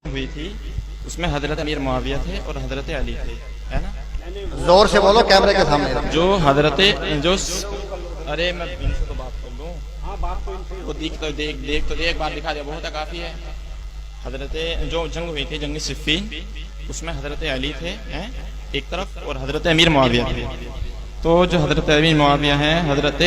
ہوئی تھی اس میں حضرت امیر معاویہ تھے اور حضرت علی تھے، ہے نا؟ زور سے بولو کیمرے کے سامنے. جو حضرت جو ارے میں ان سے تو بات کر لوں، وہ دیکھ تو ایک بار دکھا دیا بہت ہے، کافی ہے. حضرت جو جنگ ہوئی تھی جنگ صفین، اس میں حضرت علی تھے ایک طرف اور حضرت امیر معاویہ تھے. تو جو حضرت امیر معاویہ ہیں حضرت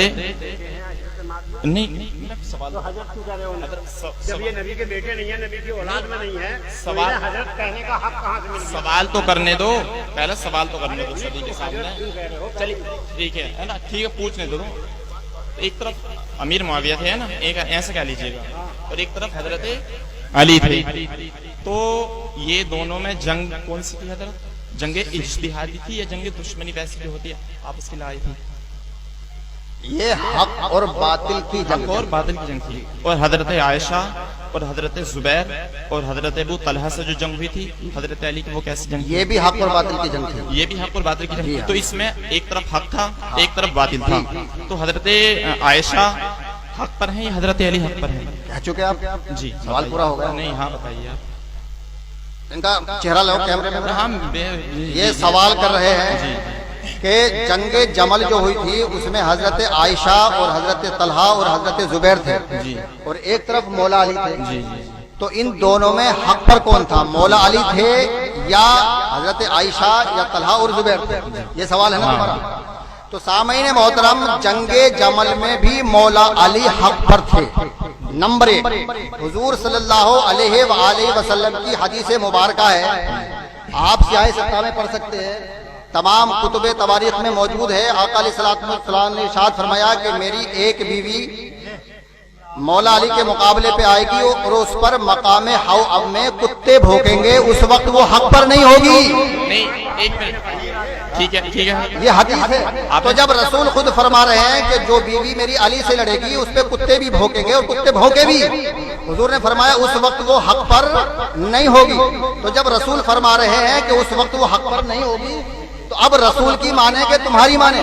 نہیں سوال حضرت کیوں کہہ رہے ہو؟ جب یہ نبی کے بیٹے نہیں ہیں، نبی کی اولاد میں نہیں ہے، سوال حضرت کہنے کا حق کہاں سے مل گیا؟ سوال تو کرنے دو، پہلے سوال تو کرنے دو سبھی کے سامنے. چلیے ٹھیک ہے نا، ٹھیک ہے پوچھنے دو. ایک طرف امیر معاویہ تھے نا، ایک ایسا کہہ لیجیے گا، اور ایک طرف حضرت علی تھے. تو یہ دونوں میں جنگ کون سی تھی حضرت؟ جنگ اجتہادی تھی یا جنگ دشمنی ویسی جو ہوتی ہے آپ اس کی لڑائی تھی؟ یہ حق اور باطل کی جنگ، حق اور باطل کی جنگ تھی. اور حضرت عائشہ اور حضرت زبیر اور حضرت ابو طلحہ سے جو جنگ ہوئی تھی حضرت علی کی، وہ کیسی جنگ تھی؟ یہ بھی حق اور باطل کی جنگ تھی. یہ بھی حق اور باطل کی جنگ تھی. تو اس میں ایک طرف حق تھا ایک طرف باطل تھا. تو حضرت عائشہ حق پر ہیں یا حضرت علی حق پر ہیں؟ کہہ چکے آپ. جی سوال پورا ہو گیا. نہیں ہاں بتائیے آپ. ان کا چہرہ لو کیمرے میں. ہم یہ سوال کر رہے ہیں کہ جنگ جمل جو ہوئی تھی اس میں حضرت عائشہ اور حضرت طلحہ اور حضرت زبیر تھے، اور ایک طرف مولا علی تھے. تو ان دونوں میں حق پر کون تھا؟ مولا علی تھے یا حضرت عائشہ یا طلحہ اور زبیر تھے؟ یہ سوال ہے نا تمہارا. تو سامعین محترم، جنگ جمل میں بھی مولا علی حق پر تھے. نمبر ایک، حضور صلی اللہ علیہ وآلہ وسلم کی حدیث مبارکہ ہے، آپ سیاہ ستہ میں پڑھ سکتے ہیں، تمام کتب تواریخ میں موجود ہے. آقا علیہ الصلوۃ والسلام نے ارشاد فرمایا کہ میری ایک بیوی مولا علی کے مقابلے پہ آئے گی اور اس پر مقام حوض میں کتے بھونکیں گے، اس وقت وہ حق پر نہیں ہوگی. نہیں ایک منٹ، ٹھیک ہے ٹھیک ہے. یہ حدیث ہے. تو جب رسول خود فرما رہے ہیں کہ جو بیوی میری علی سے لڑے گی اس پہ کتے بھی بھونکیں گے اور کتے بھونکے بھی، حضور نے فرمایا اس وقت وہ حق پر نہیں ہوگی. تو جب رسول فرما رہے ہیں کہ اس وقت وہ حق پر نہیں ہوگی، تو اب رسول کی مانے کہ تمہاری مانے؟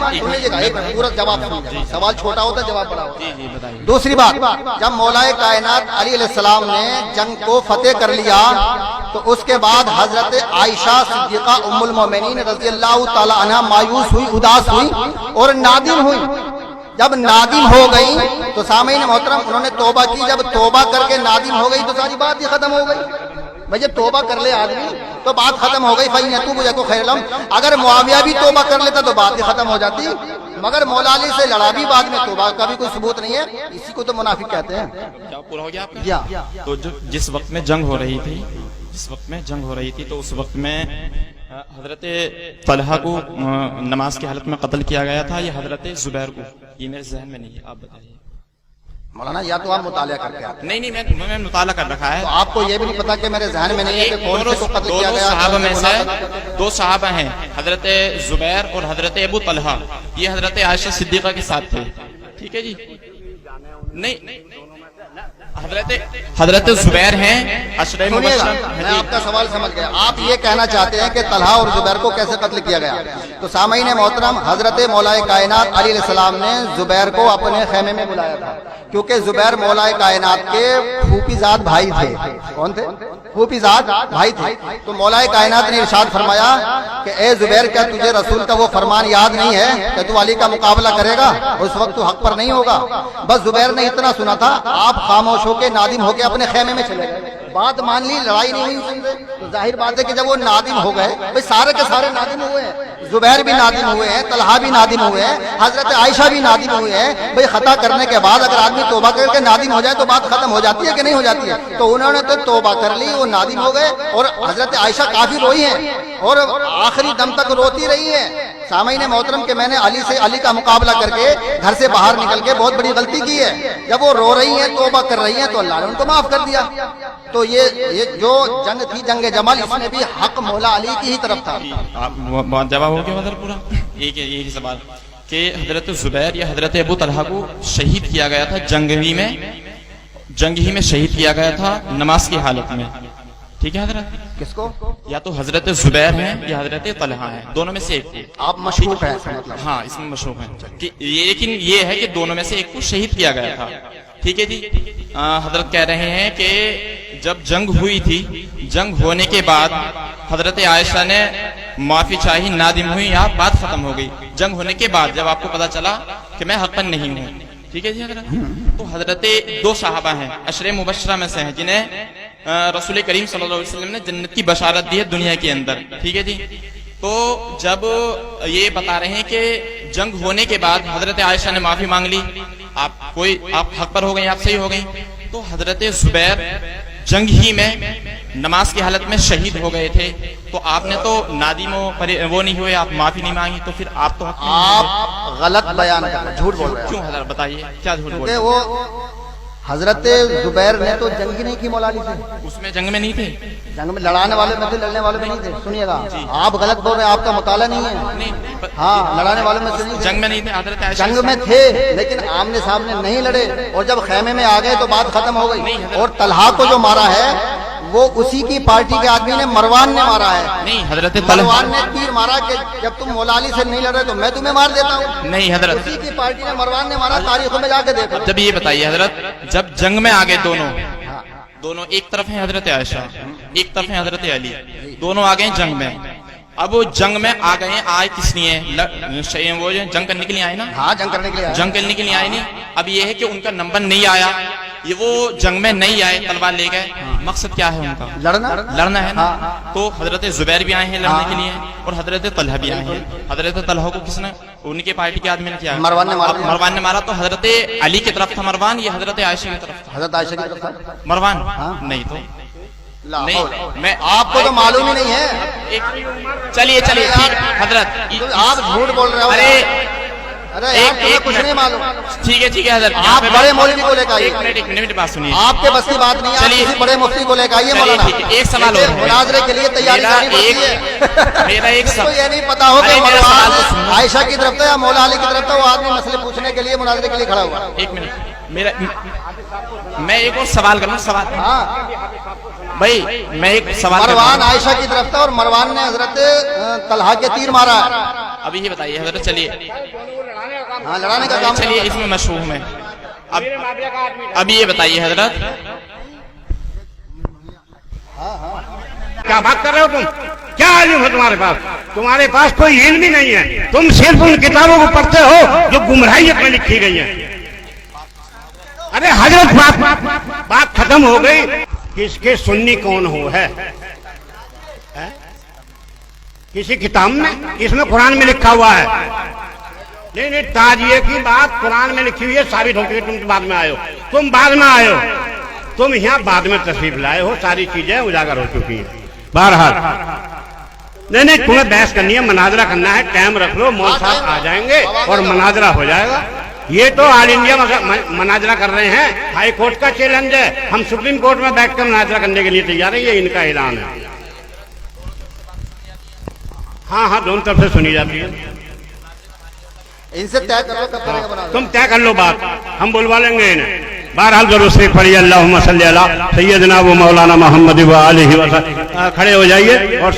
ایک پورا جواب سمجھا. سوال چھوٹا ہوتا ہے جواب بڑا ہوتا ہے. دوسری بات، جب مولا کائنات علی علیہ السلام نے جنگ کو فتح کر لیا تو اس کے بعد حضرت عائشہ صدیقہ ام المومنین رضی اللہ تعالی عنہ مایوس ہوئی، اداس ہوئی اور نادم ہوئی. جب نادم ہو گئی تو سامعین محترم انہوں نے توبہ کی. جب توبہ کر کے نادم ہو گئی تو ساری بات ہی ختم ہو گئی. بھائی جب توبہ کر لے آدمی تو بات ختم ہو گئی. فَإِنْ يَتُوبُ يَكُ خَيْرًا لَهُمْ. اگر معاویہ بھی توبہ کر لیتا تو بات ہی ختم ہو جاتی، مگر مولا علی سے لڑا بھی بعد میں، توبہ کا بھی کوئی ثبوت نہیں ہے. اسی کو تو منافق کہتے ہیں. کیا پورا ہو گیا آپ کا؟ تو جس وقت میں جنگ ہو رہی تھی تو اس وقت میں حضرت طلحہ کو نماز کی حالت میں قتل کیا گیا تھا یا حضرت زبیر کو؟ یہ میرے ذہن میں نہیں ہے، آپ بتائیے. مولانا یا تو آپ مطالعہ کرتے ہیں. نہیں میں مطالعہ کر رکھا ہے. تو آپ کو یہ بھی نہیں پتا کہ میرے ذہن میں نہیں ہے کہ کون سے کو قتل کیا گیا؟ صحابہ میں سے دو صحابہ ہیں، حضرت زبیر اور حضرت ابو طلحہ. یہ حضرت عائشہ صدیقہ کے ساتھ تھے. ٹھیک ہے جی. نہیں حضرت زبیر ہیں اشرف مبشر. میں آپ کا سوال سمجھ گیا. آپ یہ کہنا چاہتے ہیں کہ طلحہ اور زبیر کو کیسے قتل کیا گیا؟ تو سامعین محترم، حضرت مولا کائنات علی علیہ السلام نے زبیر کو اپنے خیمے میں بلایا تھا، کیونکہ زبیر مولا کائنات کے پھوپھی زاد بھائی تھے. کون تھے؟ پھوپھی زاد بھائی تھے. تو مولا کائنات نے ارشاد فرمایا کہ اے زبیر، کیا تجھے رسول کا وہ فرمان یاد نہیں ہے کہ تو علی کا مقابلہ کرے گا؟ اس وقت تو حق پر نہیں ہوگا. بس زبیر نے اتنا سنا تھا، آپ خاموش ہو کے نادم ہو کے اپنے خیمے میں چلے گئے. بات مان لی، لڑائی نہیں ہوئی. تو ظاہر بات ہے کہ جب وہ نادم ہو گئے، بھائی سارے کے سارے نادم ہوئے ہیں. زبیر بھی نادم ہوئے ہیں، طلحہ بھی نادم ہوئے ہیں، حضرت عائشہ بھی نادم ہوئے ہیں. بھائی خطا کرنے کے بعد اگر آدمی توبہ کر کے نادم ہو جائے تو بات ختم ہو جاتی ہے کہ نہیں ہو جاتی ہے؟ تو انہوں نے تو توبہ کر لی، وہ نادم ہو گئے، اور حضرت عائشہ کافی روئی ہیں اور آخری دم تک روتی رہی ہیں. سامعین محترم کہ میں نے علی کا مقابلہ کر کے گھر سے باہر نکل کے بہت بڑی غلطی کی ہے. جب وہ رو رہی ہیں، توبہ کر رہی ہیں، تو اللہ نے ان کو معاف کر دیا. تو یہ جو جنگ تھی جنگ جمل، اس میں بھی حق مولا علی کی ہی طرف تھا. جواب ہو گیا مطلب پورا. ایک یہی سوال کہ حضرت زبیر یا حضرت ابو طلحہ کو شہید کیا گیا تھا جنگ ہی میں شہید کیا گیا تھا نماز کی حالت میں. ٹھیک ہے حضرت؟ کس کو؟ یا تو حضرت زبیر ہیں یا حضرت طلحہ ہیں، دونوں میں سے ایک تھے. آپ مشکوک ہیں؟ ہاں اس میں مشکوک ہیں، لیکن یہ ہے کہ دونوں میں سے ایک کو شہید کیا گیا تھا. ٹھیک ہے جی. حضرت کہہ رہے ہیں کہ جب جنگ ہوئی تھی, جنگ ہونے کے بعد حضرت عائشہ نے معافی چاہی, نادم ہوئی, آپ بات ختم ہو گئی. جنگ ہونے کے بعد جب آپ کو پتا چلا کہ میں حق پر نہیں ہوں, ٹھیک ہے جی حضرت, تو حضرت دو صحابہ ہیں عشرے مبشرہ میں سے ہیں جنہیں رسول کریم صلی اللہ علیہ وسلم نے جنت کی بشارت دی ہے دنیا کے اندر, ٹھیک ہے جی. تو جب یہ بتا رہے ہیں کہ جنگ ہونے کے بعد حضرت عائشہ نے معافی مانگ لی, آپ حق پر ہو گئی, آپ صحیح ہو گئی, تو حضرت زبیر جنگ ہی میں نماز کی حالت میں شہید ہو گئے تھے, تو آپ نے تو نادم وہ نہیں ہوئے, آپ معافی نہیں مانگی, تو پھر آپ تو آپ غلط بیان کر رہے ہیں, جھوٹ بول رہے ہیں. کیوں حضرت بتائیے کیا جھوٹ بول رہے کہ وہ حضرت زبیر نے تو جنگ ہی نہیں کی مولا علی سے, اس میں جنگ میں نہیں تھے, جنگ میں لڑانے والے میں تھے, لڑنے والے میں نہیں تھے. سنیے گا, آپ غلط بول رہے ہیں, آپ کا مطالعہ نہیں ہے. ہاں, لڑانے والے میں سے نہیں تھے, جنگ میں نہیں تھے حضرت عائشہ, جنگ میں تھے لیکن آمنے سامنے نہیں لڑے, اور جب خیمے میں آ گئے تو بات ختم ہو گئی. اور طلحہ کو جو مارا ہے وہ اسی کی پارٹی کے آدمی نے, مروان نے مارا ہے. نہیں حضرت مروان نے تیر مارا کہ جب تم مولا علی سے نہیں لڑ رہے تو میں تمہیں مار دیتا ہوں. نہیں حضرت, اسی کی پارٹی نے مروان نے مارا, تاریخوں میں جا کے دیکھو. جب یہ بتائیے حضرت, جب جنگ میں آگے دونوں ایک طرف ہیں حضرت عائشہ, ایک طرف ہیں حضرت علی, دونوں آ گئے جنگ میں. اب وہ جنگ میں آ گئے, آئے کس لیے, وہ جنگ کرنے کے لیے آئے نا, ہاں جنگ کرنے کے لیے, جنگ کرنے کے لیے آئے نہیں. اب یہ ہے کہ ان کا نمبر نہیں آیا, یہ وہ جنگ میں نہیں آئے, تلوار لے گئے, مقصد کیا ہے ان کا, لڑنا ہے نا. تو حضرت زبیر بھی آئے ہیں لڑنے کے لیے, اور حضرت طلحہ بھی آئے ہیں. حضرت طلحہ کو کس نے, ان کے پارٹی کے آدمی نے کیا, مروان نے مارا. تو حضرت علی کی طرف تھا مروان, یہ حضرت عائشہ کی طرف تھا, حضرت عائشہ کی طرف تھا مروان نہیں. تو میں آپ کو تو معلوم ہی نہیں ہے. چلیے ٹھیک حضرت, آپ جھوٹ بول رہے ہو. ارے کچھ نہیں معلوم. ٹھیک ہے حضرت, آپ بڑے مولوی کو لے کے آئیے, ایک منٹ بات سنیے, آپ کے بس کی بات نہیں ہے. چلیے بڑے مفتی کو لے کے آئیے مولانا. ایک سوال اور, مناظرے کے لیے تیاری کرنی پڑتی ہے. میرا ایک سوال یہ نہیں پتا ہو کہ مروان عائشہ کی طرف تھا یا مولا علی کی طرف تھا, وہ آدمی مسئلے پوچھنے کے لیے مناظرے کے لیے کھڑا ہوا. ایک منٹ, میں ایک اور سوال کروں, سوال بھائی, میں ایک سوال, مروان عائشہ کی طرف تھا اور مروان نے حضرت طلحہ کے تیر مارا. ابھی یہ بتائیے حضرت, چلیے ہاں لڑانے کا کام, چلیے اس میں مشہور ہے. ابھی یہ بتائیے حضرت, کیا بات کر رہے ہو تم, کیا علم ہے تمہارے پاس کوئی علم ہی نہیں ہے. تم صرف ان کتابوں کو پڑھتے ہو جو گمراہیت میں لکھی گئی ہیں. ارے حضرت بات ختم ہو گئی. کس کے سنی کون ہو ہے, کسی کتاب میں, اس میں قرآن میں لکھا ہوا ہے. نہیں, تاجیے کی بات قرآن میں لکھی ہوئی ہے, ثابت ہو کے تم بعد میں آئے ہو, تم بعد میں آئے ہو, تم یہاں بعد میں تشریف لائے ہو, ساری چیزیں اجاگر ہو چکی ہیں. بہرحال نہیں, تمہیں بحث کرنی ہے, مناظرہ کرنا ہے, ٹائم رکھ لو, مول صاحب آ جائیں گے اور مناظرہ ہو جائے گا. یہ تو آل انڈیا مناظرہ کر رہے ہیں, ہائی کورٹ کا چیلنج ہے, ہم سپریم کورٹ میں بیٹھ کر مناظرہ کرنے کے لیے تیار ہیں, یہ ان کا اعلان ہے. ہاں دونوں طرف سے سنی جاتی ہے. ان سے طے کرو کب کرے گا مناظرہ, تم طے کر لو بات, ہم بلوا لیں گے انہیں. بہرحال ضرور سے پڑھیے, اللہم صلی علی سیدنا و مولانا محمد و آلہ وسلم. کھڑے ہو جائیے اور